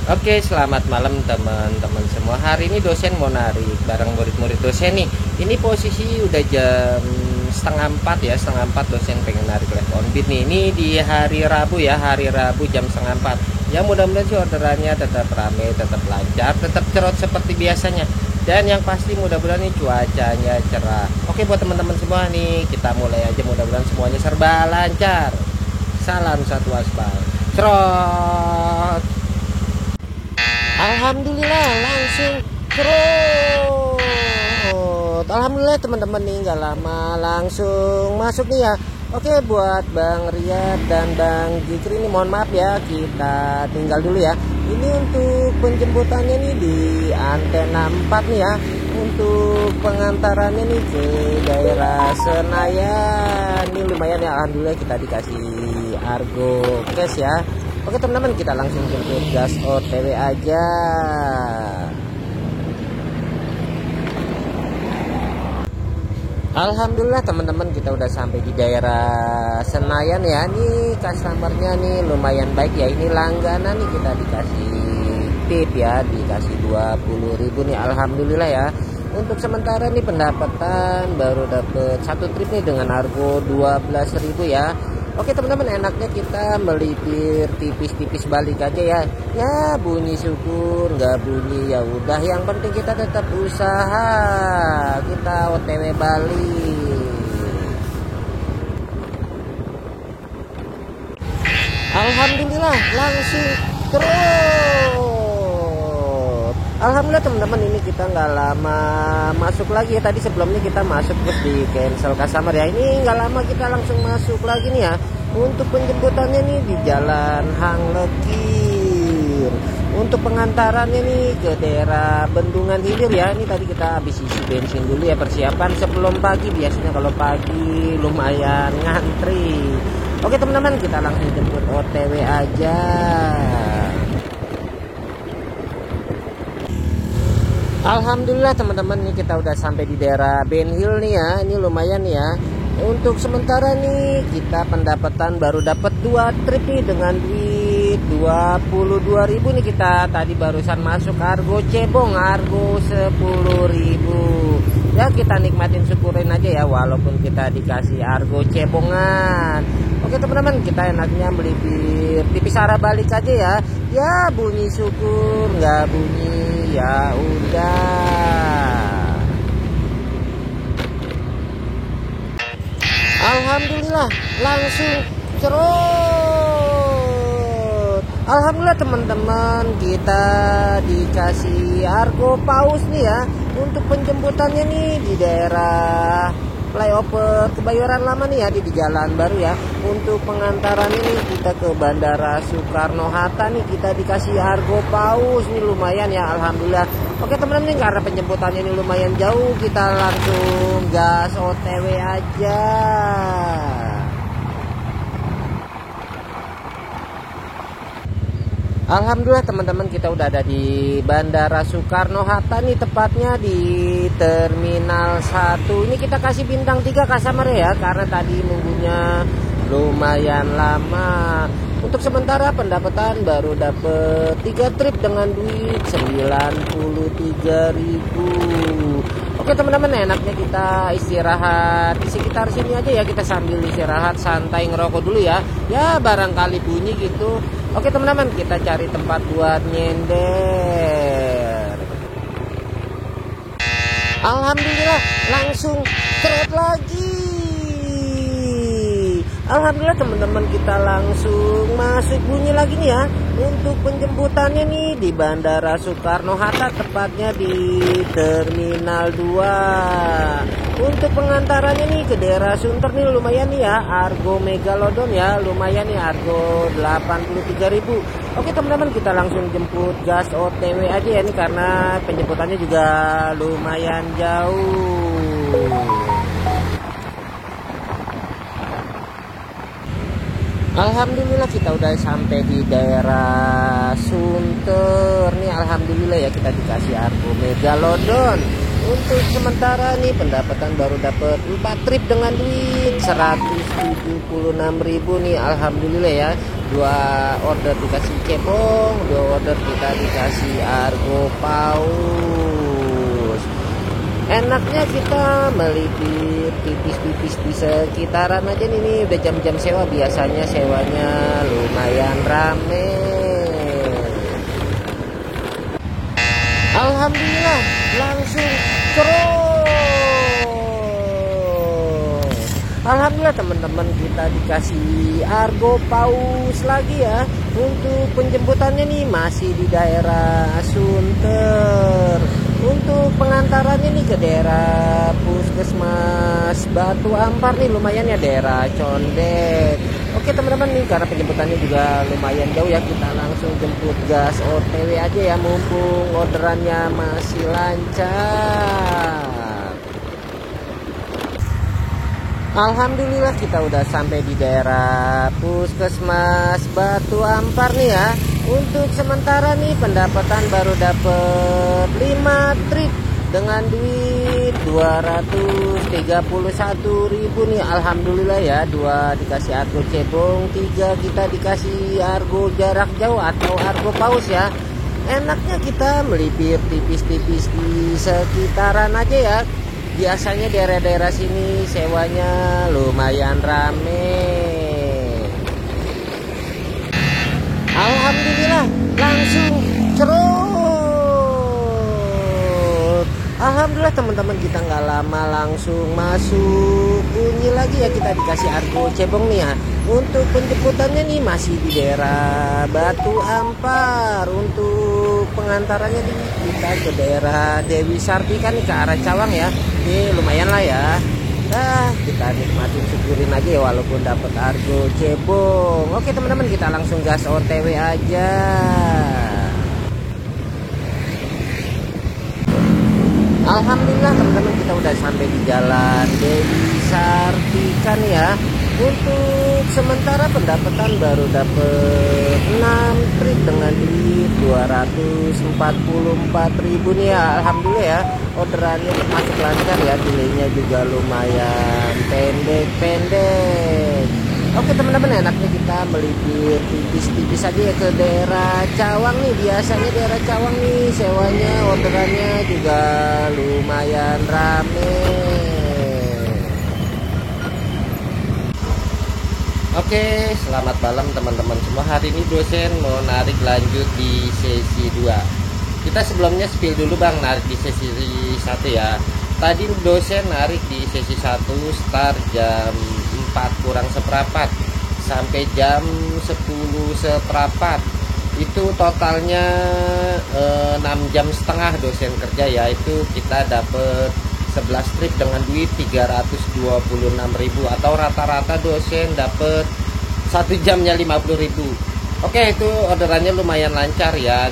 Oke, selamat malam teman-teman semua. Hari ini dosen mau narik bareng murid-murid dosen nih. Ini posisi udah jam setengah empat ya, setengah empat dosen pengen narik live on beat nih. Ini di hari Rabu ya, hari Rabu jam setengah empat. Ya mudah-mudahan sih orderannya tetap rame, tetap lancar, tetap cerot seperti biasanya. Dan yang pasti mudah-mudahan nih cuacanya cerah. Oke buat teman-teman semua nih, kita mulai aja, mudah-mudahan semuanya serba lancar. Salam satu aspal. Cerot. Alhamdulillah langsung cerut. Alhamdulillah teman-teman nih nggak lama langsung masuk nih ya. Oke buat Bang Riyad dan Bang Jikri ini mohon maaf ya, kita tinggal dulu ya. Ini untuk penjemputannya nih di antena 4 nih ya. Untuk pengantarannya nih ke daerah Senayan. Ini lumayan ya, alhamdulillah kita dikasih Argo cash ya. Oke teman-teman, kita langsung jemput gas OTW aja. Alhamdulillah teman-teman, kita udah sampai di daerah Senayan ya. Nih customernya nih lumayan baik ya. Ini langganan nih, kita dikasih tip ya, dikasih 20.000 nih. Alhamdulillah ya. Untuk sementara nih pendapatan baru dapet satu trip nih dengan Argo 12.000 ya. Oke teman-teman, enaknya kita melipir tipis-tipis balik aja ya. Ya bunyi syukur, nggak bunyi ya udah. Yang penting kita tetap usaha. Kita OTW balik. Alhamdulillah langsung terus. Alhamdulillah teman-teman, ini kita nggak lama masuk lagi ya. Tadi sebelumnya kita masuk terus di cancel customer ya. Ini nggak lama kita langsung masuk lagi nih ya. Untuk penjemputannya nih di Jalan Hang Lekir. Untuk pengantarannya nih ke daerah Bendungan Hilir ya. Ini tadi kita habis isi bensin dulu ya, persiapan sebelum pagi. Biasanya kalau pagi lumayan ngantri. Oke teman-teman, kita langsung jemput OTW aja. Alhamdulillah teman-teman, nih kita udah sampai di daerah Ben Hill nih ya. Ini lumayan ya. Untuk sementara nih kita pendapatan baru dapat 2 trip nih dengan duit 22.000 nih. Kita tadi barusan masuk Argo cebong, Argo 10.000. Ya kita nikmatin, syukurin aja ya, walaupun kita dikasih Argo cebongan. Oke teman-teman, kita enaknya melipir tipis arah balik aja ya. Ya bunyi syukur, nggak bunyi ya udah. Alhamdulillah langsung cerut. Alhamdulillah teman-teman, kita dikasih Argo Paus nih ya. Untuk penjemputannya nih di daerah flyover Kebayoran Lama nih ya, di jalan baru ya. Untuk pengantaran ini kita ke Bandara Soekarno Hatta nih, kita dikasih Argo Paus nih lumayan ya, alhamdulillah. Oke teman-teman, ini karena penjemputannya ini lumayan jauh, kita langsung gas OTW aja. Alhamdulillah teman-teman, kita udah ada di Bandara Soekarno Hatta nih, tepatnya di Terminal 1. Ini kita kasih bintang 3 customer ya, karena tadi nunggunya lumayan lama. Untuk sementara pendapatan baru dapet 3 trip dengan duit 93.000. Oke teman-teman, enaknya kita istirahat di sekitar sini aja ya. Kita sambil istirahat santai ngerokok dulu ya. Ya barangkali bunyi gitu. Oke teman-teman, kita cari tempat buat nyender. Alhamdulillah langsung cerut lagi. Alhamdulillah teman-teman, kita langsung masuk bunyi lagi nih ya. Untuk penjemputannya nih di Bandara Soekarno Hatta, tepatnya di Terminal 2. Untuk pengantarannya nih ke daerah Sunter nih lumayan nih ya, Argo Megalodon ya, lumayan nih Argo 83.000. Oke teman-teman, kita langsung jemput gas OTW aja ya, ini karena penjemputannya juga lumayan jauh. Alhamdulillah kita udah sampai di daerah Sunter nih. Alhamdulillah ya, kita dikasih Argo Megalodon. Untuk sementara nih pendapatan baru dapat 4 trip dengan duit 176.000 nih, alhamdulillah ya. 2 order dikasih cebong, 2 order kita dikasih argo paus. Enaknya kita melipir tipis-tipis di sekitaran aja nih, udah jam-jam sewa, biasanya sewanya lumayan rame. Alhamdulillah langsung terus. Alhamdulillah teman-teman, kita dikasih argo paus lagi ya. Untuk penjemputannya nih masih di daerah Sunter. Untuk pengantarannya nih ke daerah Puskesmas Batu Ampar nih, lumayan ya, daerah Condet. Oke teman-teman nih, karena penjemputannya juga lumayan jauh ya, kita langsung jemput gas OTW aja ya, mumpung orderannya masih lancar. Alhamdulillah kita udah sampai di daerah Puskesmas Batu Ampar nih ya. Untuk sementara nih pendapatan baru dapet 5 trip dengan duit 231.000 nih, alhamdulillah ya. 2 dikasih argo cebong, 3 kita dikasih argo jarak jauh atau argo paus ya. Enaknya kita melipir tipis-tipis di sekitaran aja ya. Biasanya daerah-daerah sini sewanya lumayan rame. Alhamdulillah langsung cerut. Alhamdulillah teman-teman, kita nggak lama langsung masuk bunyi lagi ya, kita dikasih argo cebong nih ya. Untuk penjemputannya nih masih di daerah Batu Ampar. Untuk pengantarannya nih kita ke daerah Dewi Sartika nih, ke arah Cawang ya. Ini lumayan lah ya. Nah, kita nikmatin, syukurin aja ya, walaupun dapat argo cebong. Oke teman-teman, kita langsung gas OTW aja. Alhamdulillah teman-teman, kita udah sampai di jalan Dewi Sartika nih ya. Untuk sementara pendapatan baru dapet 6 trip dengan duit 244.000 nih ya, alhamdulillah ya. Orderannya termasuk lancar ya, delaynya juga lumayan pendek-pendek. Oke teman-teman, enaknya kita melipir tipis-tipis aja ya ke daerah Cawang nih. Biasanya daerah Cawang nih sewanya, orderannya juga lumayan rame. Oke, selamat malam teman-teman semua. Hari ini dosen mau narik lanjut di sesi 2. Kita sebelumnya spill dulu bang, narik di sesi 1 ya. Tadi dosen narik di sesi 1 start jam 4 kurang seperempat sampai jam 10 seperempat. Itu totalnya 6 jam setengah dosen kerja ya. Itu kita dapet 11 trip dengan duit 326.000 atau rata-rata dosen dapat 1 jamnya 50.000. Oke, itu orderannya lumayan lancar ya,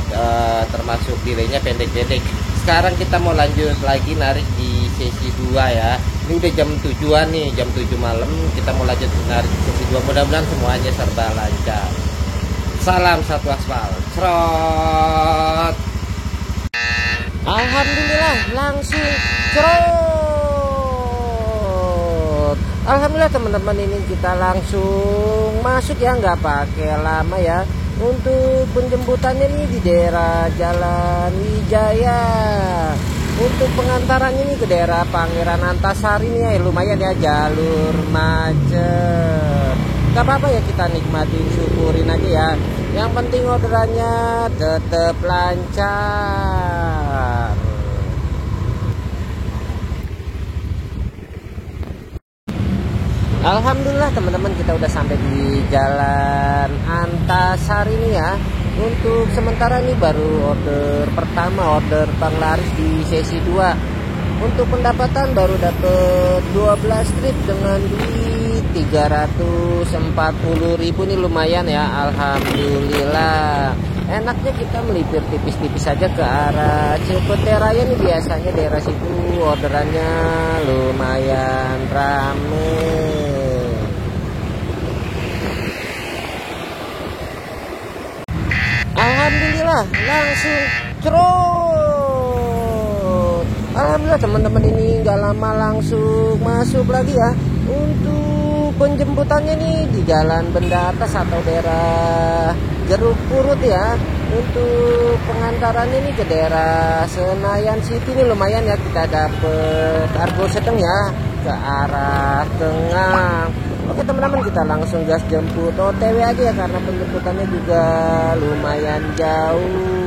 termasuk delaynya pendek-pendek. Sekarang kita mau lanjut lagi narik di sesi 2 ya. Ini udah jam 7-an nih, jam 7 malam. Kita mau lanjut narik di sesi 2, mudah-mudahan semuanya serba lancar. Salam satu aspal, cerot. Alhamdulillah langsung cerot. Alhamdulillah teman-teman, ini kita langsung masuk ya, nggak pakai lama ya. Untuk penjemputannya nih di daerah Jalan Wijaya. Untuk pengantarannya nih ke daerah Pangeran Antasari nih ya, lumayan ya, jalur macet. Gak apa-apa ya, kita nikmatin, syukurin aja ya. Yang penting orderannya tetap lancar. Alhamdulillah teman-teman, kita udah sampai di Jalan Antasari nih ya. Untuk sementara ini baru order pertama, order panglaris di sesi 2. Untuk pendapatan baru dapet 12 trip dengan duit 340.000 nih, lumayan ya, alhamdulillah. Enaknya kita melipir tipis-tipis saja ke arah Cipete Raya nih, biasanya daerah situ orderannya lumayan rame. Alhamdulillah langsung cerut. Alhamdulillah teman-teman, ini nggak lama langsung masuk lagi ya. Untuk penjemputannya nih di Jalan Benda Atas atau daerah Jeruk Purut ya. Untuk pengantarannya nih ke daerah Senayan City, ini lumayan ya, kita dapet argo sedang ya ke arah tengah. Oke teman-teman, kita langsung gas jemput OTW aja ya, karena penjemputannya juga lumayan jauh.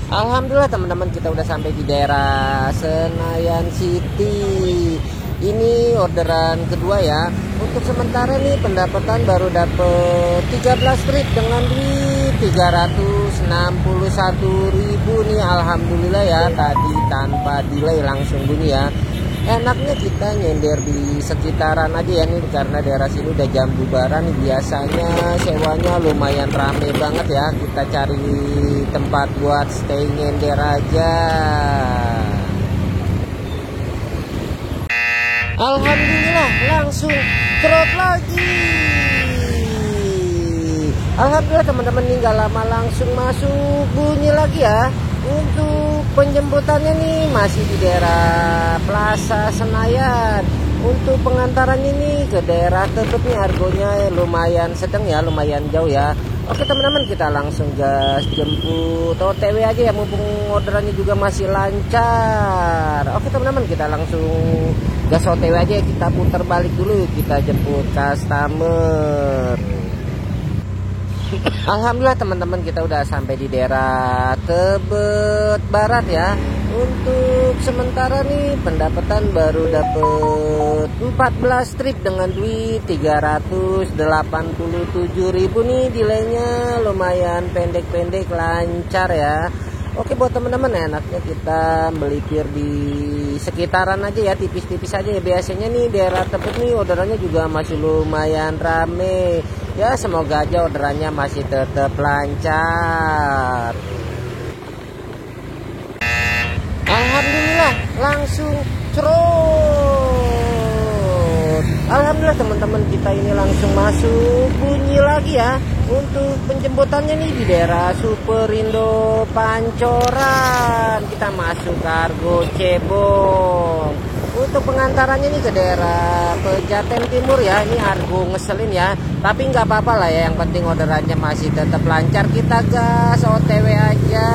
Alhamdulillah teman-teman, kita udah sampai di daerah Senayan City. Ini orderan kedua ya. Untuk sementara nih pendapatan baru dapet 13 trip dengan duit 361.000 nih. Alhamdulillah ya, tadi tanpa delay langsung bunyi ya. Enaknya kita nyender di sekitaran aja ya nih, karena daerah sini udah jam bubaran nih, biasanya sewanya lumayan rame banget ya. Kita cari tempat buat stay nyender aja. Alhamdulillah langsung trot lagi. Alhamdulillah teman-teman, ini nggak lama langsung masuk bunyi lagi ya. Untuk penjemputannya nih masih di daerah Plaza Senayan. Untuk pengantarannya nih ke daerah Tebet nih, argonya lumayan sedang ya, lumayan jauh ya. Oke teman-teman, kita langsung gas jemput OTW aja ya, mumpung orderannya juga masih lancar. Oke teman-teman, kita langsung gas OTW aja ya, kita putar balik dulu, kita jemput customer. Alhamdulillah teman-teman, kita udah sampai di daerah Tebet Barat ya. Untuk sementara nih pendapatan baru dapet 14 trip dengan duit 387.000 nih. Delaynya lumayan pendek-pendek, lancar ya. Oke buat teman-teman, enaknya kita melipir di sekitaran aja ya, tipis-tipis aja ya. Biasanya nih daerah Tebet nih orderannya juga masih lumayan rame ya. Semoga aja orderannya masih tetap lancar. Alhamdulillah langsung cerot. Alhamdulillah teman-teman, kita ini langsung masuk bunyi lagi ya. Untuk penjemputannya nih di daerah Superindo Pancoran, kita masuk kargo Cebong. Untuk pengantarannya nih ke daerah Pejaten Timur ya. Ini argo ngeselin ya, tapi nggak apa-apa lah ya, yang penting orderannya masih tetap lancar. Kita gas OTW aja.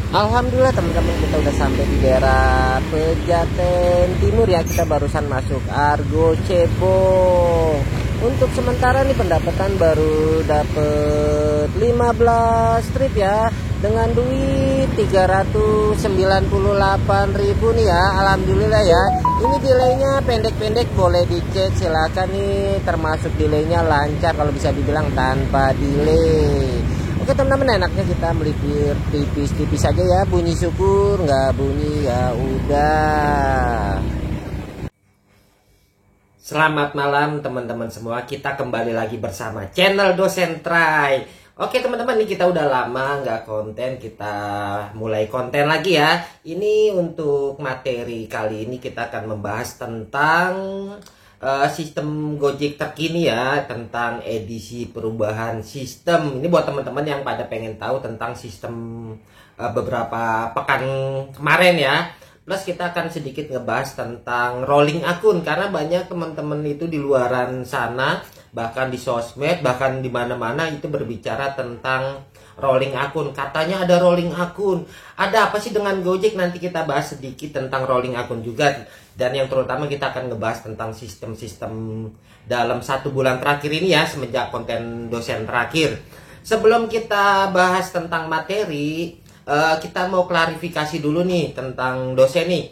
Alhamdulillah teman-teman, kita udah sampai di daerah Pejaten Timur ya. Kita barusan masuk argo Cebong. Untuk sementara nih pendapatan baru dapet 15 trip ya, dengan duit 398.000 nih ya. Alhamdulillah ya. Ini delaynya pendek-pendek, boleh dicek silakan nih, termasuk delaynya lancar, kalau bisa dibilang tanpa delay. Oke teman-teman, enaknya kita melipir tipis-tipis aja ya, bunyi syukur, nggak bunyi ya udah. Selamat malam teman-teman semua, kita kembali lagi bersama channel Dosen Try. Oke teman-teman, ini kita udah lama nggak konten, kita mulai konten lagi ya. Ini untuk materi kali ini kita akan membahas tentang sistem Gojek terkini ya, tentang edisi perubahan sistem. Ini buat teman-teman yang pada pengen tahu tentang sistem beberapa pekan kemarin ya. Plus kita akan sedikit ngebahas tentang rolling akun, karena banyak teman-teman itu di luaran sana, bahkan di sosmed, bahkan di mana-mana itu berbicara tentang rolling akun. Katanya ada rolling akun. Ada apa sih dengan Gojek? Nanti kita bahas sedikit tentang rolling akun juga. Dan yang terutama kita akan ngebahas tentang sistem-sistem dalam 1 bulan terakhir ini ya, semenjak konten dosen terakhir. Sebelum kita bahas tentang materi, kita mau klarifikasi dulu nih tentang dosen nih.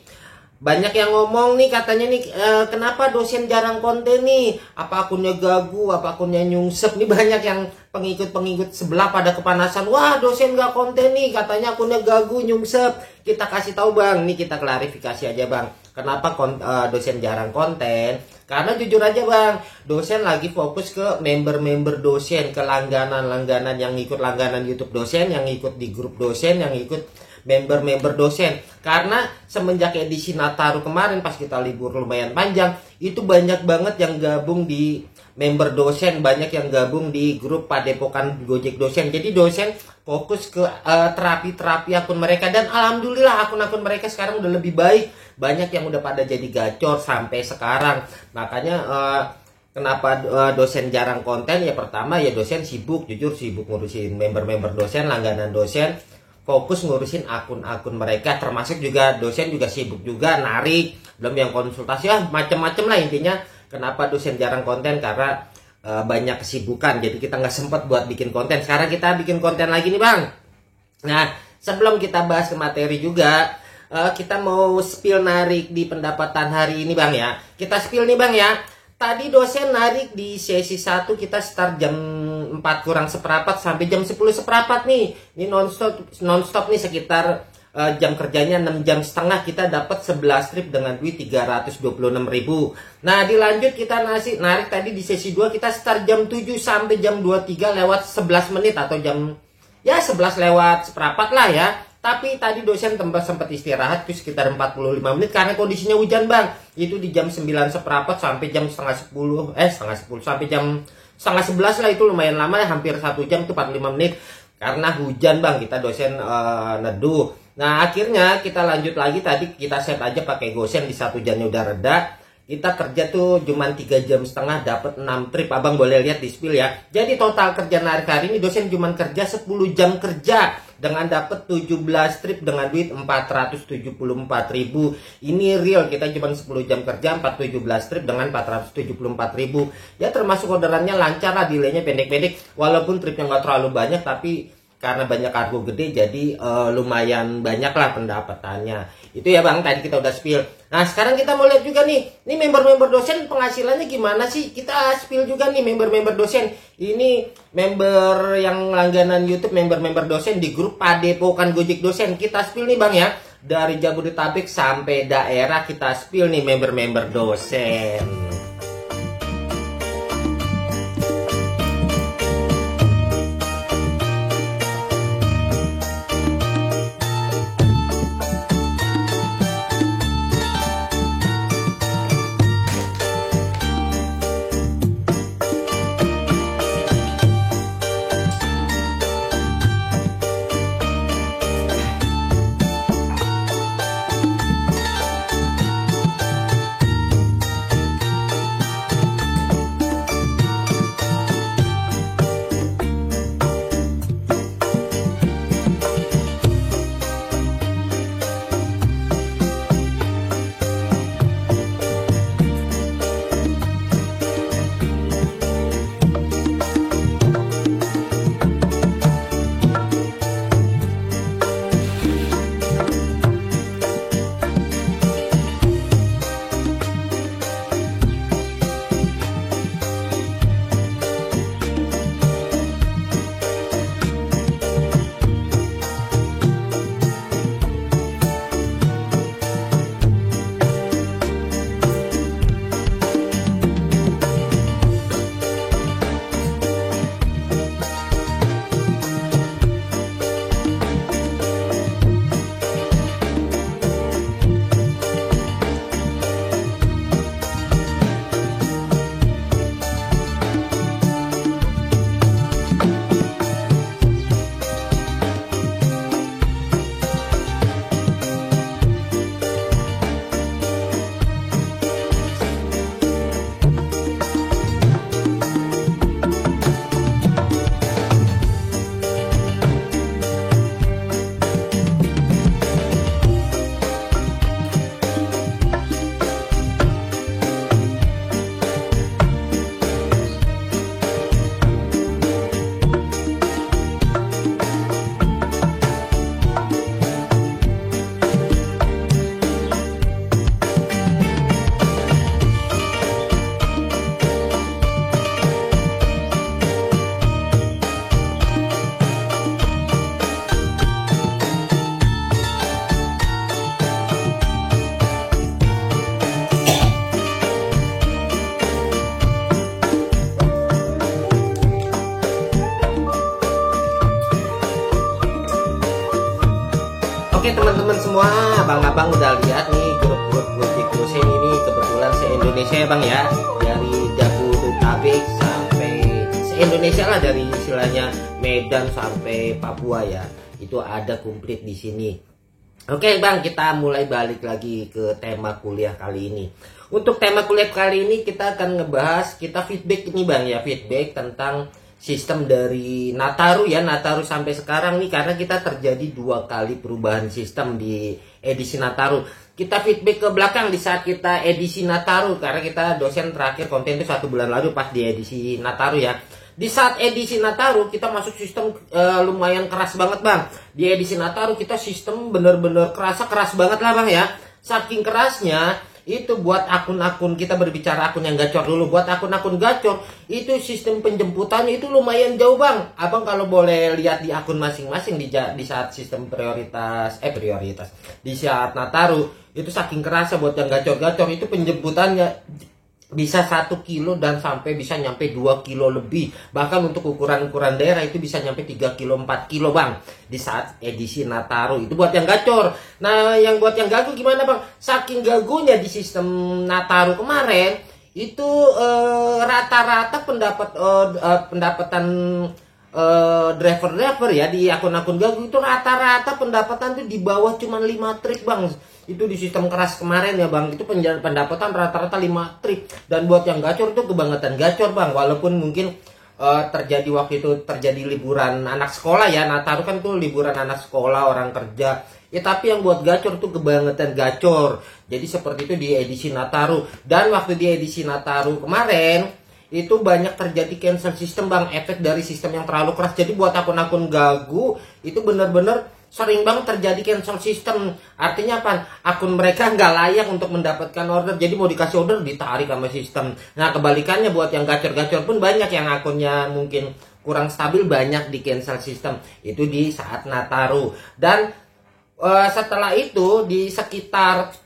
Banyak yang ngomong nih, katanya nih, kenapa dosen jarang konten nih? Apa akunnya gagu, apa akunnya nyungsep? Nih banyak yang pengikut-pengikut sebelah pada kepanasan. Wah, dosen gak konten nih, katanya akunnya gagu, nyungsep. Kita kasih tahu bang, nih kita klarifikasi aja bang. Kenapa dosen jarang konten? Karena jujur aja bang, dosen lagi fokus ke member-member dosen, ke langganan-langganan yang ikut langganan YouTube dosen, yang ikut di grup dosen, yang ikut member-member dosen. Karena semenjak edisi Nataru kemarin pas kita libur lumayan panjang, itu banyak banget yang gabung di member dosen, banyak yang gabung di grup Padepokan Gojek Dosen. Jadi dosen fokus ke terapi-terapi akun mereka, dan alhamdulillah akun-akun mereka sekarang udah lebih baik. Banyak yang udah pada jadi gacor sampai sekarang. Makanya kenapa dosen jarang konten? Ya pertama ya dosen sibuk, jujur sibuk ngurusin member-member dosen, langganan dosen, fokus ngurusin akun-akun mereka. Termasuk juga dosen juga sibuk juga narik, belum yang konsultasi, macem-macem lah intinya. Kenapa dosen jarang konten? Karena banyak kesibukan, jadi kita nggak sempat buat bikin konten. Sekarang kita bikin konten lagi nih bang. Nah sebelum kita bahas ke materi juga, kita mau spill narik di pendapatan hari ini bang ya. Kita spill nih bang ya. Tadi dosen narik di sesi 1 kita start jam 4 kurang seperempat sampai jam 10 seperempat nih. Ini non-stop nih, sekitar jam kerjanya 6 jam setengah, kita dapat 11 trip dengan duit 326.000. Nah dilanjut kita narik tadi di sesi 2 kita start jam 7 sampai jam 23 lewat 11 menit atau jam ya 11 lewat seperempat lah ya. Tapi tadi dosen sempat istirahat itu sekitar 45 menit karena kondisinya hujan bang. Itu di jam 9 seperempat sampai jam setengah 10 sampai jam setengah 11 lah, itu lumayan lama ya, hampir 1 jam itu 45 menit. Karena hujan bang, kita dosen neduh. Nah akhirnya kita lanjut lagi, tadi kita set aja pakai Gosen di saat hujannya udah reda. Kita kerja tuh cuman 3 jam setengah dapat 6 trip. Abang boleh lihat di spill ya. Jadi total kerja narik hari ini dosen cuman kerja 10 jam kerja dengan dapat 17 trip dengan duit 474.000. Ini real, kita cuma 10 jam kerja 17 trip dengan 474.000. Ya termasuk orderannya lancar lah, delaynya pendek-pendek. Walaupun tripnya nggak terlalu banyak, tapi karena banyak kargo gede jadi lumayan banyak lah pendapatannya. Itu ya bang, tadi kita udah spill. Nah sekarang kita mau lihat juga nih, ini member-member dosen penghasilannya gimana sih? Kita spill juga nih member-member dosen. Ini member yang langganan YouTube, member-member dosen di grup Padepokan Gojek Dosen. Kita spill nih bang ya, dari Jabodetabek sampai daerah kita spill nih member-member dosen. abang-abang udah lihat nih grup-grup Gojek Gosen ini kebetulan se-Indonesia ya bang ya, dari Jabodetabek sampai se-Indonesia lah, dari istilahnya Medan sampai Papua ya, itu ada komplit di sini. Oke bang, kita mulai balik lagi ke tema kuliah kali ini. Untuk tema kuliah kali ini kita akan ngebahas, kita feedback ini bang ya, feedback tentang sistem dari Nataru ya, Nataru sampai sekarang nih, karena kita terjadi 2 kali perubahan sistem di edisi Nataru. Kita feedback ke belakang di saat kita edisi Nataru, karena kita dosen terakhir konten itu 1 bulan lalu pas di edisi Nataru ya. Di saat edisi Nataru kita masuk sistem lumayan keras banget bang. Di edisi Nataru kita sistem bener-bener keras banget lah bang ya. Saking kerasnya itu buat akun-akun, kita berbicara akun yang gacor dulu. Buat akun-akun gacor itu sistem penjemputannya itu lumayan jauh bang. Abang kalau boleh lihat di akun masing-masing di saat sistem prioritas di saat Nataru itu saking kerasa. Buat yang gacor-gacor itu penjemputannya bisa 1 kilo dan sampai bisa nyampe 2 kilo lebih. Bahkan untuk ukuran-ukuran daerah itu bisa nyampe 3 kilo 4 kilo bang di saat edisi Nataru. Itu buat yang gacor. Nah yang buat yang gagu gimana bang? Saking gagunya di sistem Nataru kemarin itu rata-rata pendapatan driver ya di akun-akun gagu itu rata-rata pendapatan tuh di bawah cuma 5 trip bang. Itu di sistem keras kemarin ya bang, itu pendapatan rata-rata 5 trip. Dan buat yang gacor itu kebangetan gacor bang. Walaupun mungkin terjadi waktu itu terjadi liburan anak sekolah ya, Nataru kan tuh liburan anak sekolah, orang kerja ya, tapi yang buat gacor tuh kebangetan gacor. Jadi seperti itu di edisi Nataru. Dan waktu di edisi Nataru kemarin itu banyak terjadi cancel sistem bang, efek dari sistem yang terlalu keras. Jadi buat akun-akun gagu itu bener-bener sering banget terjadi cancel sistem. Artinya apa? Akun mereka nggak layak untuk mendapatkan order. Jadi mau dikasih order ditarik sama sistem. Nah kebalikannya buat yang gacor-gacor pun banyak yang akunnya mungkin kurang stabil, banyak di cancel sistem. Itu di saat Nataru. Dan setelah itu di sekitar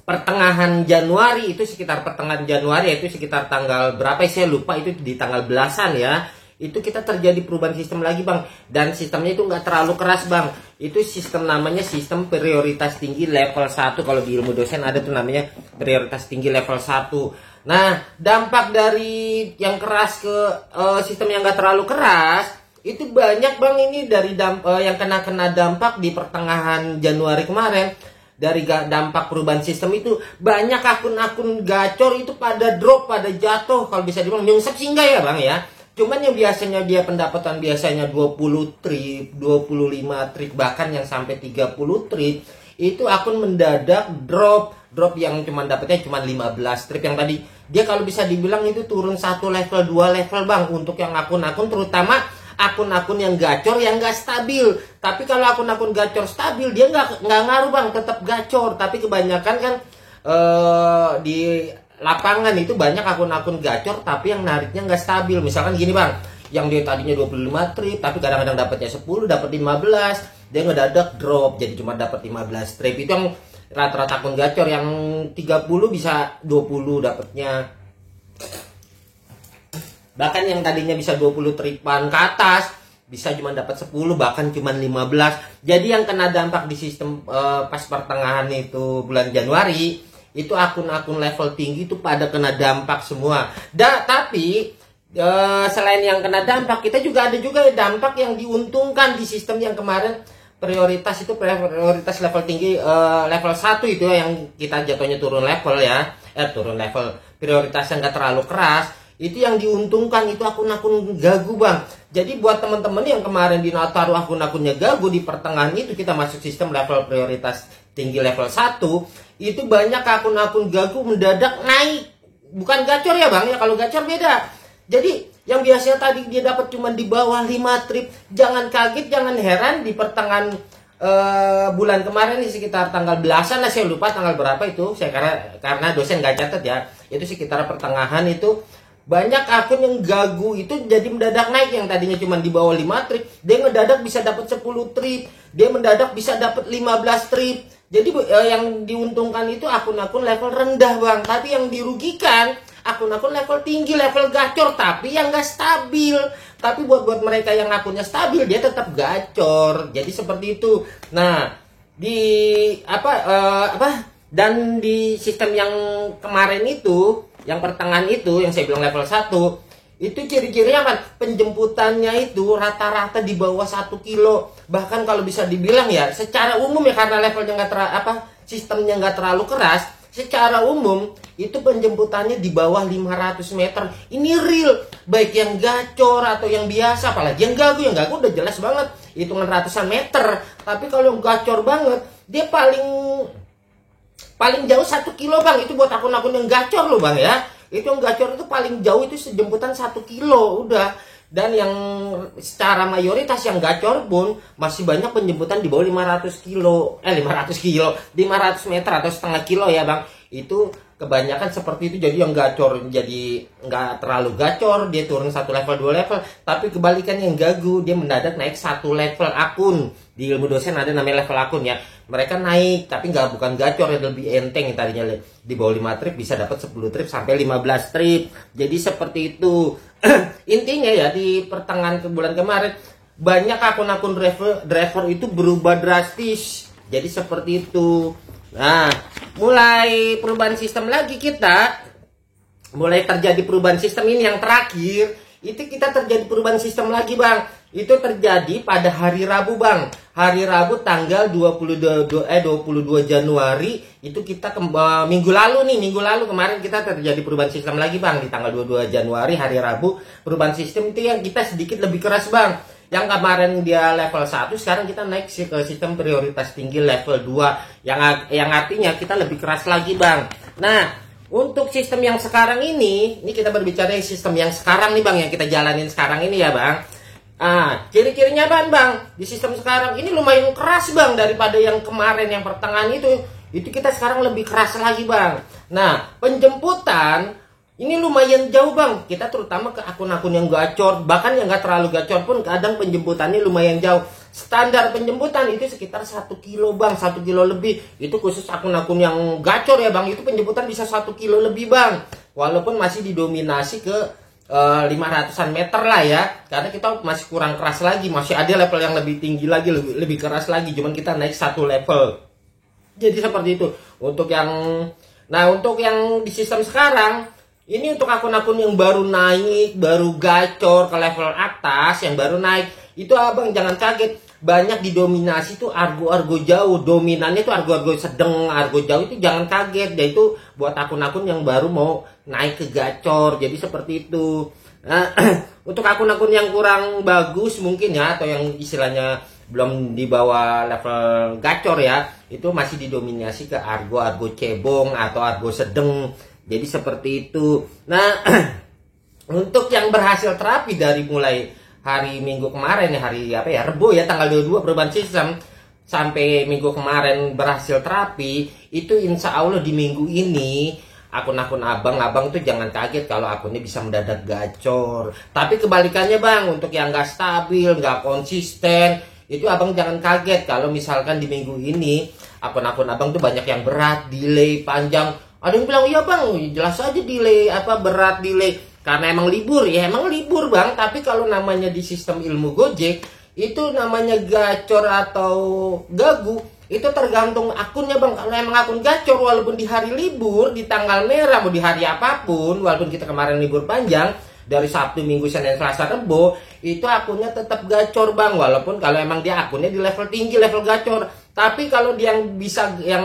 pertengahan Januari, itu sekitar pertengahan Januari, itu sekitar tanggal berapa saya lupa, itu di tanggal belasan ya, itu kita terjadi perubahan sistem lagi bang. Dan sistemnya itu nggak terlalu keras bang. Itu sistem namanya sistem prioritas tinggi level 1. Kalau di ilmu dosen ada tuh namanya prioritas tinggi level 1. Nah dampak dari yang keras ke sistem yang nggak terlalu keras itu banyak bang. Ini dari yang kena dampak di pertengahan Januari kemarin. Dari dampak perubahan sistem itu banyak akun-akun gacor itu pada drop, pada jatuh. Kalau bisa dibilang nyungsep sih enggak ya bang ya. Cuman yang biasanya dia pendapatan biasanya 20 trip, 25 trip, bahkan yang sampai 30 trip, itu akun mendadak drop yang cuma dapatnya cuma 15 trip. Yang tadi dia kalau bisa dibilang itu turun 1 level 2 level bang. Untuk yang akun-akun, terutama akun-akun yang gacor yang nggak stabil. Tapi kalau akun-akun gacor stabil dia nggak ngaruh bang, tetap gacor. Tapi kebanyakan kan di lapangan itu banyak akun-akun gacor tapi yang nariknya nggak stabil. Misalkan gini bang, yang dia tadinya 25 trip tapi kadang-kadang dapatnya 10, dapat 15, dia ngedadak drop jadi cuma dapat 15 trip. Itu yang rata-rata akun gacor. Yang 30 bisa 20 dapatnya. Bahkan yang tadinya bisa 20 tripan ke atas bisa cuma dapat 10, bahkan cuma 15. Jadi yang kena dampak di sistem pas pertengahan itu bulan Januari, itu akun-akun level tinggi itu pada kena dampak semua. Tapi selain yang kena dampak, kita juga ada juga dampak yang diuntungkan di sistem yang kemarin prioritas prioritas level tinggi level 1 itu yang kita jatuhnya turun level ya. Turun level prioritas yang gak terlalu keras. Itu yang diuntungkan itu akun-akun gagu bang. Jadi buat teman-teman yang kemarin di Nataru akun-akunnya gagu, di pertengahan itu kita masuk sistem level prioritas tinggi level 1, itu banyak akun-akun gagu mendadak naik. Bukan gacor ya bang ya, kalau gacor beda. Jadi yang biasanya tadi dia dapat cuma di bawah 5 trip, jangan kaget, jangan heran di pertengahan bulan kemarin ini sekitar tanggal belasan lah, saya lupa tanggal berapa itu, saya karena dosen nggak catat ya. Itu sekitar pertengahan itu banyak akun yang gagu itu jadi mendadak naik. Yang tadinya cuma di bawah 5 trip, dia mendadak bisa dapat 10 trip, dia mendadak bisa dapat 15 trip. Jadi yang diuntungkan itu akun-akun level rendah bang, tapi yang dirugikan akun-akun level tinggi, level gacor, tapi yang nggak stabil. Tapi buat mereka yang akunnya stabil, dia tetap gacor. Jadi seperti itu. Nah, di dan di sistem yang kemarin itu, yang pertengahan itu, yang saya bilang level 1, itu ciri-cirinya apa? Penjemputannya itu rata-rata di bawah 1 kilo. Bahkan kalau bisa dibilang ya, secara umum ya, karena levelnya sistemnya nggak terlalu keras, secara umum itu penjemputannya di bawah 500 meter. Ini real, baik yang gacor atau yang biasa, apalagi yang gagu udah jelas banget hitungan ratusan meter. Tapi kalau yang gacor banget, dia paling jauh 1 kilo bang. Itu buat akun-akun yang gacor loh bang ya. Itu yang gacor itu paling jauh itu sejemputan 1 kilo udah. Dan yang secara mayoritas yang gacor pun masih banyak penjemputan di bawah 500 meter atau setengah kilo ya bang. Itu kebanyakan seperti itu. Jadi yang gacor jadi nggak terlalu gacor, dia turun 1 level 2 level. Tapi kebalikannya yang gagu, dia mendadak naik 1 level akun. Di ilmu dosen ada namanya level akun ya. Mereka naik tapi bukan gacor, ya lebih enteng. Tadinya di bawah 5 trip bisa dapat 10 trip sampai 15 trip. Jadi seperti itu. Intinya ya, di pertengahan bulan kemarin banyak akun-akun driver itu berubah drastis. Jadi seperti itu. Nah, mulai perubahan sistem lagi mulai terjadi perubahan sistem ini yang terakhir. Itu kita terjadi perubahan sistem lagi bang. Itu terjadi pada hari Rabu bang. Hari Rabu tanggal 22 Januari. Itu kita minggu lalu kemarin kita terjadi perubahan sistem lagi bang. Di tanggal 22 Januari hari Rabu, perubahan sistem itu yang kita sedikit lebih keras bang. Yang kemarin dia level 1, sekarang kita naik ke sistem prioritas tinggi level 2. Yang artinya kita lebih keras lagi bang. Nah, untuk sistem yang sekarang ini kita berbicara sistem yang sekarang nih bang, yang kita jalanin sekarang ini ya bang. Ciri-cirinya bang, di sistem sekarang ini lumayan keras bang daripada yang kemarin yang pertengahan itu kita sekarang lebih keras lagi bang. Nah, penjemputan ini lumayan jauh bang. Kita terutama ke akun-akun yang gacor, bahkan yang nggak terlalu gacor pun kadang penjemputannya lumayan jauh. Standar penjemputan itu sekitar 1 kilo bang, 1 kilo lebih. Itu khusus akun-akun yang gacor ya bang, itu penjemputan bisa 1 kilo lebih bang. Walaupun masih didominasi ke 500-an meter lah ya, karena kita masih kurang keras lagi, masih ada level yang lebih tinggi lagi, lebih keras lagi, cuman kita naik 1 level. Jadi seperti itu. Untuk yang di sistem sekarang ini, untuk akun-akun yang baru naik, baru gacor ke level atas, yang baru naik, itu abang jangan kaget, banyak didominasi tuh argo-argo jauh. Dominannya tuh argo-argo sedang, argo jauh, itu jangan kaget. Dan itu buat akun-akun yang baru mau naik ke gacor. Jadi seperti itu. Nah, untuk akun-akun yang kurang bagus mungkin ya, atau yang istilahnya belum di bawah level gacor ya, itu masih didominasi ke argo-argo cebong atau argo sedang. Jadi seperti itu. Nah, untuk yang berhasil terapi dari mulai hari Minggu kemarin ya, Rebo ya, tanggal 22 perubahan sistem, sampai Minggu kemarin berhasil terapi, itu insya Allah di minggu ini akun-akun abang tuh jangan kaget kalau akunnya bisa mendadak gacor. Tapi kebalikannya bang, untuk yang nggak stabil, nggak konsisten, itu abang jangan kaget kalau misalkan di minggu ini akun-akun abang tuh banyak yang berat, delay, panjang. Ada yang bilang, iya bang, jelas aja delay, berat, delay. Karena emang libur, ya emang libur bang. Tapi kalau namanya di sistem ilmu Gojek, itu namanya gacor atau gagu, itu tergantung akunnya bang. Kalau emang akun gacor, walaupun di hari libur, di tanggal merah, mau di hari apapun, walaupun kita kemarin libur panjang, dari Sabtu, Minggu, Senin, Selasa, Rebo, itu akunnya tetap gacor bang. Walaupun kalau emang dia akunnya di level tinggi, level gacor. Tapi kalau dia yang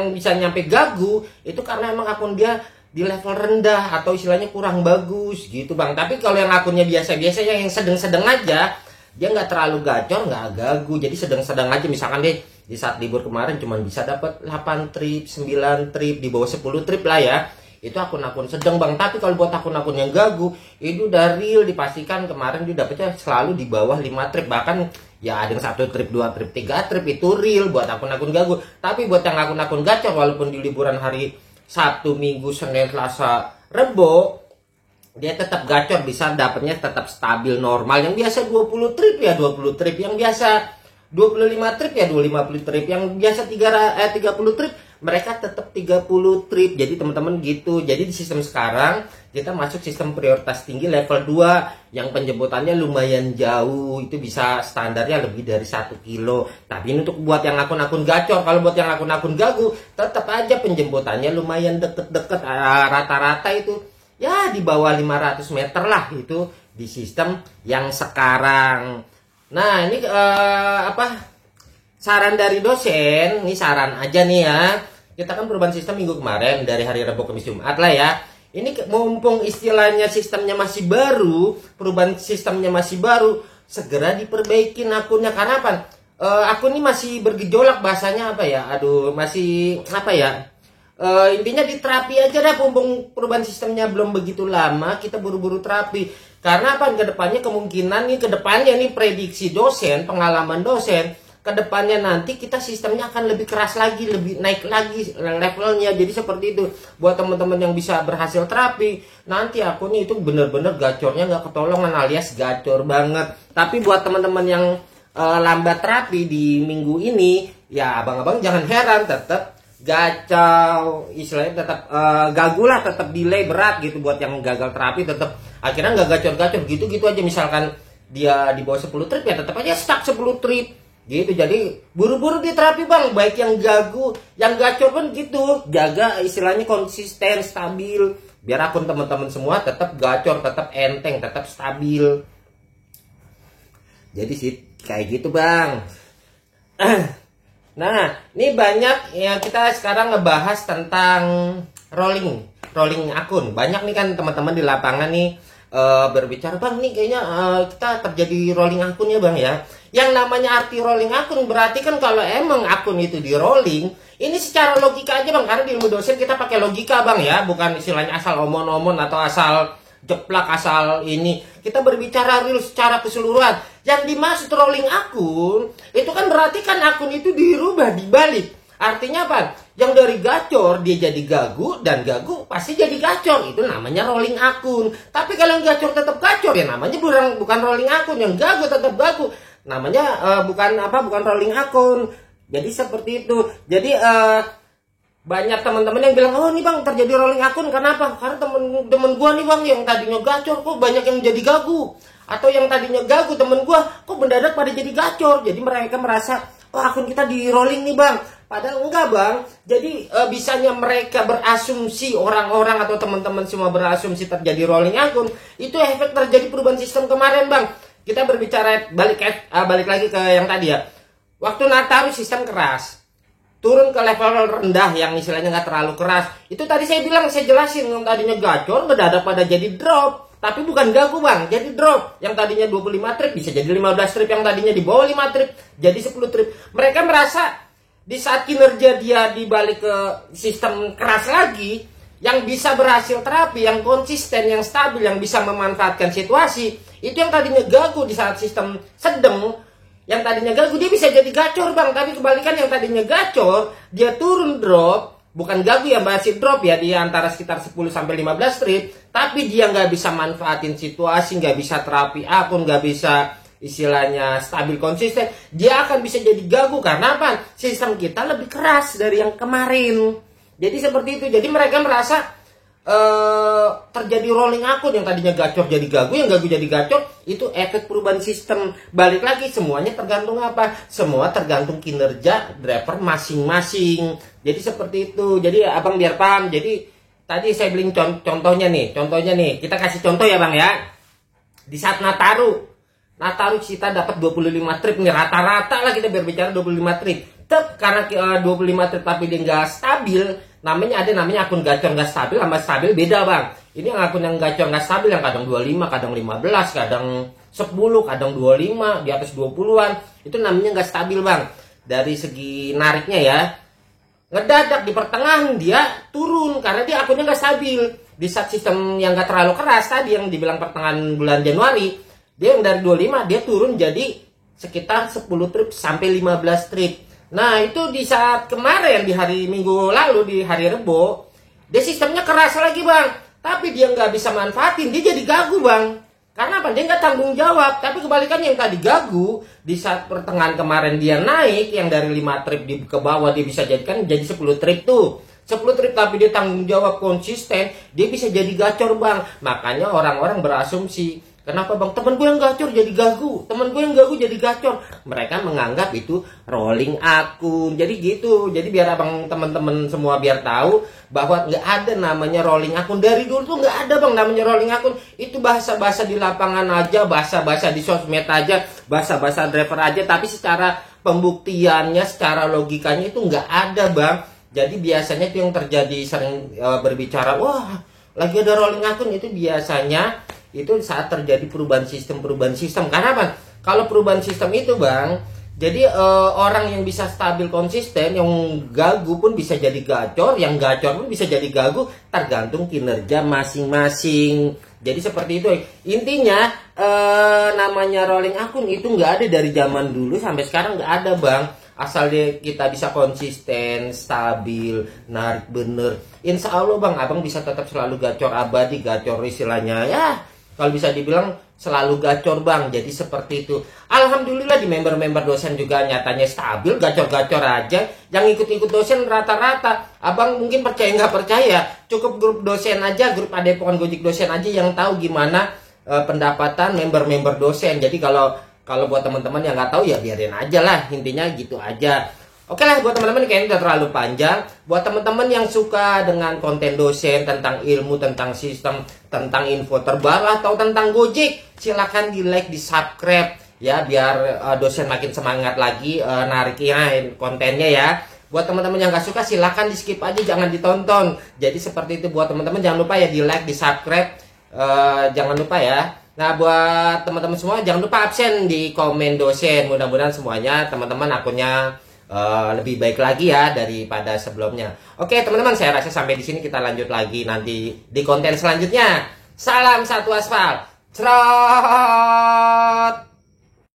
bisa nyampe gagu, itu karena emang akun dia di level rendah atau istilahnya kurang bagus gitu bang. Tapi kalau yang akunnya biasa-biasa, yang sedang-sedang aja, dia nggak terlalu gacor, nggak gagu, jadi sedang-sedang aja. Misalkan deh di saat libur kemarin cuma bisa dapat 8 trip, 9 trip, di bawah 10 trip lah ya, itu akun-akun sedang bang. Tapi kalau buat akun-akun yang gagu, itu udah real, dipastikan kemarin dia dapetnya selalu di bawah 5 trip, bahkan ya ada yang 1 trip, 2 trip, 3 trip, itu real buat akun-akun gagu. Tapi buat yang akun-akun gacor, walaupun di liburan hari Sabtu, Minggu, Senin, Selasa, Rebo, dia tetap gacor, bisa dapatnya tetap stabil normal. Yang biasa 20 trip ya 20 trip, yang biasa 25 trip ya 25 trip, yang biasa 30 trip mereka tetap 30 trip. Jadi teman-teman gitu. Jadi di sistem sekarang kita masuk sistem prioritas tinggi level 2 yang penjemputannya lumayan jauh, itu bisa standarnya lebih dari 1 kilo. Tapi ini untuk buat yang akun-akun gacor. Kalau buat yang akun-akun gagu tetap aja penjemputannya lumayan deket-deket, rata-rata itu ya di bawah 500 meter lah itu di sistem yang sekarang. Nah ini saran dari dosen, ini saran aja nih ya. Kita kan perubahan sistem minggu kemarin dari hari Rabu Kamis Jumat lah ya. Ini mumpung istilahnya sistemnya masih baru, perubahan sistemnya masih baru, segera diperbaikin akunnya. Karena apa? Akun ini masih bergejolak, bahasanya apa ya? Aduh, masih apa ya? Intinya diterapi aja dah, mumpung perubahan sistemnya belum begitu lama, kita buru-buru terapi. Karena apa? Kedepannya kemungkinan nih, kedepannya nih prediksi dosen, pengalaman dosen, kedepannya nanti kita sistemnya akan lebih keras lagi, lebih naik lagi levelnya. Jadi seperti itu. Buat teman-teman yang bisa berhasil terapi, nanti akunnya itu bener-bener gacornya nggak ketolongan alias gacor banget. Tapi buat teman-teman yang lambat terapi di minggu ini, ya abang-abang jangan heran, tetap gacau, istilahnya tetap gagu lah, tetap delay berat gitu. Buat yang gagal terapi tetap akhirnya nggak gacor-gacor gitu-gitu aja. Misalkan dia di bawah 10 trip ya tetap aja stuck 10 trip gitu. Jadi buru-buru di terapi bang, baik yang gagu yang gacor pun gitu, jaga istilahnya konsisten, stabil, biar akun teman-teman semua tetap gacor, tetap enteng, tetap stabil. Jadi sih kayak gitu bang. Nah ini banyak ya, kita sekarang ngebahas tentang rolling akun. Banyak nih kan teman-teman di lapangan nih berbicara, bang nih kayaknya kita terjadi rolling akun ya bang ya. Yang namanya arti rolling akun berarti kan kalau emang akun itu di rolling, ini secara logika aja bang, karena di ilmu dosen kita pakai logika bang ya, bukan istilahnya asal omon-omon atau asal jeplak, asal ini. Kita berbicara real secara keseluruhan. Yang dimaksud rolling akun itu kan berarti kan akun itu dirubah, dibalik. Artinya apa? Yang dari gacor dia jadi gagu, dan gagu pasti jadi gacor. Itu namanya rolling akun. Tapi kalau yang gacor tetap gacor ya namanya bukan rolling akun. Yang gagu tetap gagu, namanya bukan rolling akun. Jadi seperti itu. Jadi banyak teman-teman yang bilang, oh nih bang terjadi rolling akun. Kenapa? Karena temen gua nih bang yang tadinya gacor kok banyak yang jadi gagu, atau yang tadinya gagu temen gua kok mendadak pada jadi gacor. Jadi mereka merasa, oh akun kita di rolling nih bang. Padahal enggak bang. Jadi bisanya mereka berasumsi, orang-orang atau teman-teman semua berasumsi terjadi rolling akun, itu efek terjadi perubahan sistem kemarin bang. Kita berbicara balik lagi ke yang tadi ya. Waktu Nataru sistem keras, turun ke level rendah yang istilahnya nggak terlalu keras. Itu tadi saya bilang, saya jelasin, yang tadinya gacor mendadak pada jadi drop. Tapi bukan gagu bang, jadi drop. Yang tadinya 25 trip bisa jadi 15 trip, yang tadinya di bawah 5 trip jadi 10 trip. Mereka merasa di saat kinerja dia dibalik ke sistem keras lagi, yang bisa berhasil terapi, yang konsisten, yang stabil, yang bisa memanfaatkan situasi, itu yang tadinya gagu di saat sistem sedang, yang tadinya gagu dia bisa jadi gacor bang. Tapi kebalikan, yang tadinya gacor dia turun drop, bukan gagu ya, masih drop ya, dia antara sekitar 10-15 trip, tapi dia nggak bisa manfaatin situasi, nggak bisa terapi akun, nggak bisa istilahnya stabil konsisten, dia akan bisa jadi gagu. Karena apa? Sistem kita lebih keras dari yang kemarin. Jadi seperti itu. Jadi mereka merasa terjadi rolling akun, yang tadinya gacor jadi gagu, yang gagu jadi gacor. Itu efek perubahan sistem. Balik lagi, semuanya tergantung apa? Semua tergantung kinerja driver masing-masing. Jadi seperti itu. Jadi abang biar paham. Jadi tadi saya bilang contohnya nih, kita kasih contoh ya bang ya. Di saat Nataru kita dapat 25 trip nih, rata-rata lah kita berbicara 25 trip. Karena 25 trip tapi dia nggak stabil, namanya akun gacor nggak stabil sama stabil beda bang. Ini yang akun yang gacor nggak stabil, yang kadang 25, kadang 15, kadang 10, kadang 25, di atas 20-an, itu namanya nggak stabil bang. Dari segi nariknya ya, ngedadak di pertengahan dia turun karena dia akunnya nggak stabil. Di saat sistem yang nggak terlalu keras tadi yang dibilang pertengahan bulan Januari, dia yang dari 25 dia turun jadi sekitar 10 trip sampai 15 trip. Nah itu di saat kemarin, di hari Minggu lalu, di hari Rebo, dia sistemnya keras lagi bang, tapi dia nggak bisa manfaatin, dia jadi gagu bang. Karena apa? Dia nggak tanggung jawab. Tapi kebalikannya yang tadi gagu, di saat pertengahan kemarin dia naik, yang dari 5 trip ke bawah dia bisa jadikan jadi 10 trip tuh. 10 trip tapi dia tanggung jawab konsisten, dia bisa jadi gacor bang. Makanya orang-orang berasumsi, kenapa bang? Temen gue yang gacor jadi gagu, temen gue yang gagu jadi gacor. Mereka menganggap itu rolling akun. Jadi gitu. Jadi biar abang teman-teman semua biar tahu bahwa nggak ada namanya rolling akun. Dari dulu tuh nggak ada bang namanya rolling akun. Itu bahasa-bahasa di lapangan aja, bahasa-bahasa di sosmed aja, bahasa-bahasa driver aja. Tapi secara pembuktiannya, secara logikanya itu nggak ada bang. Jadi biasanya itu yang terjadi sering berbicara, wah lagi ada rolling akun, itu biasanya itu saat terjadi perubahan sistem. Karena apa? Kalau perubahan sistem itu bang, jadi orang yang bisa stabil konsisten, yang gagu pun bisa jadi gacor, yang gacor pun bisa jadi gagu, tergantung kinerja masing-masing. Jadi seperti itu. Intinya namanya rolling akun itu nggak ada dari zaman dulu sampai sekarang, nggak ada bang. Asal kita bisa konsisten, stabil, narik bener, insya Allah bang, abang bisa tetap selalu gacor abadi, gacor istilahnya ya. Kalau bisa dibilang selalu gacor bang. Jadi seperti itu. Alhamdulillah di member-member dosen juga nyatanya stabil, gacor-gacor aja. Yang ikut-ikut dosen rata-rata. Abang mungkin percaya nggak percaya, cukup grup dosen aja, grup Padepokan Gojek dosen aja yang tahu gimana pendapatan member-member dosen. Jadi kalau buat teman-teman yang nggak tahu ya biarin aja lah, intinya gitu aja. Oke lah, buat teman-teman kayaknya udah terlalu panjang. Buat teman-teman yang suka dengan konten dosen tentang ilmu, tentang sistem, tentang info terbaru atau tentang Gojek, silahkan di like, di subscribe ya, biar dosen makin semangat lagi narikin kontennya ya. Buat teman-teman yang nggak suka silahkan di skip aja, jangan ditonton. Jadi seperti itu buat teman-teman, jangan lupa ya di like, di subscribe, jangan lupa ya. Nah buat teman-teman semua jangan lupa absen di komen dosen. Mudah-mudahan semuanya teman-teman akunnya lebih baik lagi ya daripada sebelumnya. Oke teman-teman, saya rasa sampai di sini, kita lanjut lagi nanti di konten selanjutnya. Salam satu aspal. Cerot.